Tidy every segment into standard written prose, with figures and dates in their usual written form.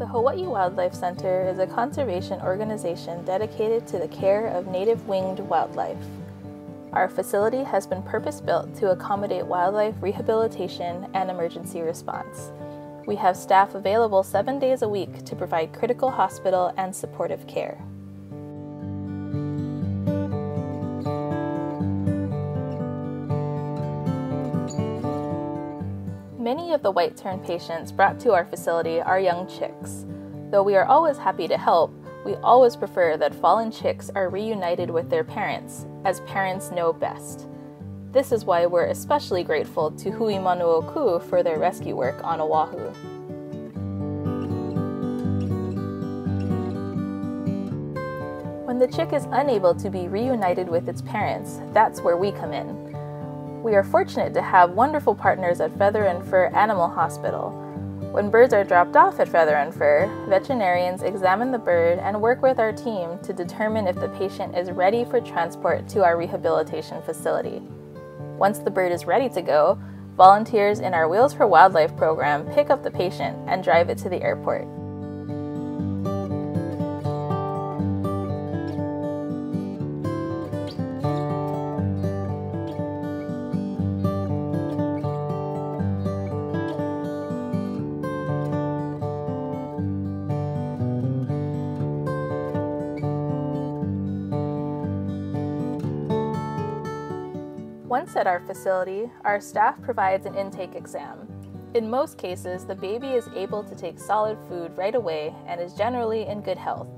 The Hawaii Wildlife Center is a conservation organization dedicated to the care of native winged wildlife. Our facility has been purpose-built to accommodate wildlife rehabilitation and emergency response. We have staff available 7 days a week to provide critical hospital and supportive care. Many of the white tern patients brought to our facility are young chicks. Though we are always happy to help, we always prefer that fallen chicks are reunited with their parents, as parents know best. This is why we're especially grateful to Hui Manu for their rescue work on Oahu. When the chick is unable to be reunited with its parents, that's where we come in. We are fortunate to have wonderful partners at Feather and Fur Animal Hospital. When birds are dropped off at Feather and Fur, veterinarians examine the bird and work with our team to determine if the patient is ready for transport to our rehabilitation facility. Once the bird is ready to go, volunteers in our Wheels for Wildlife program pick up the patient and drive it to the airport. Once at our facility, our staff provides an intake exam. In most cases, the baby is able to take solid food right away and is generally in good health.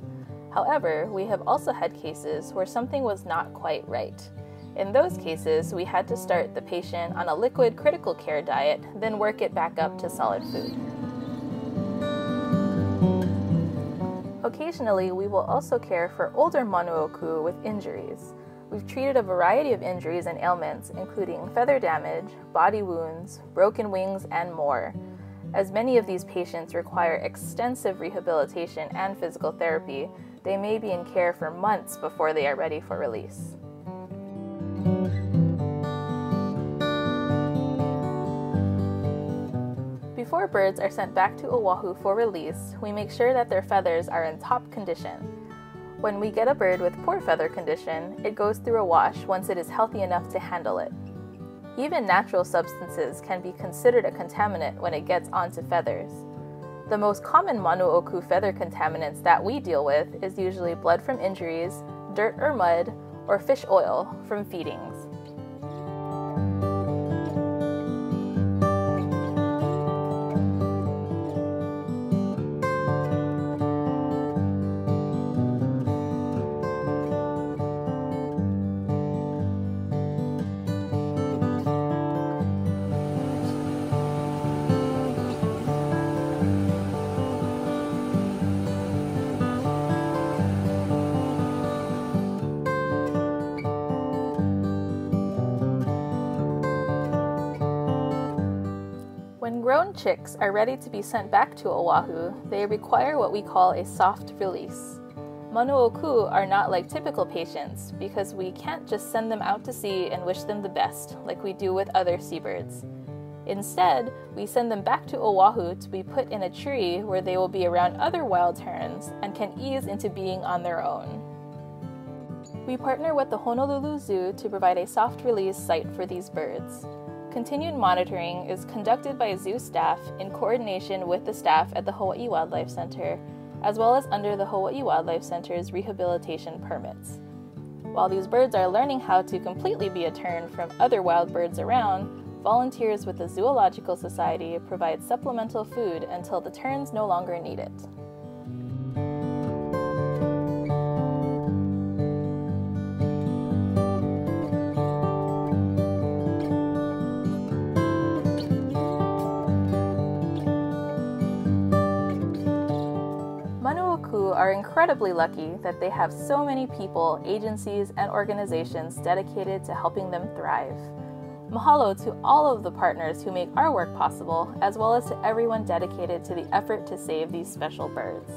However, we have also had cases where something was not quite right. In those cases, we had to start the patient on a liquid critical care diet, then work it back up to solid food. Occasionally, we will also care for older Manu with injuries. We've treated a variety of injuries and ailments, including feather damage, body wounds, broken wings, and more. As many of these patients require extensive rehabilitation and physical therapy, they may be in care for months before they are ready for release. Before birds are sent back to Oahu for release, we make sure that their feathers are in top condition. When we get a bird with poor feather condition, it goes through a wash once it is healthy enough to handle it. Even natural substances can be considered a contaminant when it gets onto feathers. The most common Manu feather contaminants that we deal with is usually blood from injuries, dirt or mud, or fish oil from feedings. When grown chicks are ready to be sent back to Oahu, they require what we call a soft release. Manu are not like typical patients because we can't just send them out to sea and wish them the best like we do with other seabirds. Instead, we send them back to Oahu to be put in a tree where they will be around other wild terns and can ease into being on their own. We partner with the Honolulu Zoo to provide a soft release site for these birds. Continued monitoring is conducted by zoo staff in coordination with the staff at the Hawaii Wildlife Center, as well as under the Hawaii Wildlife Center's rehabilitation permits. While these birds are learning how to completely be a tern from other wild birds around, volunteers with the Zoological Society provide supplemental food until the terns no longer need it. Are incredibly lucky that they have so many people, agencies, and organizations dedicated to helping them thrive. Mahalo to all of the partners who make our work possible, as well as to everyone dedicated to the effort to save these special birds.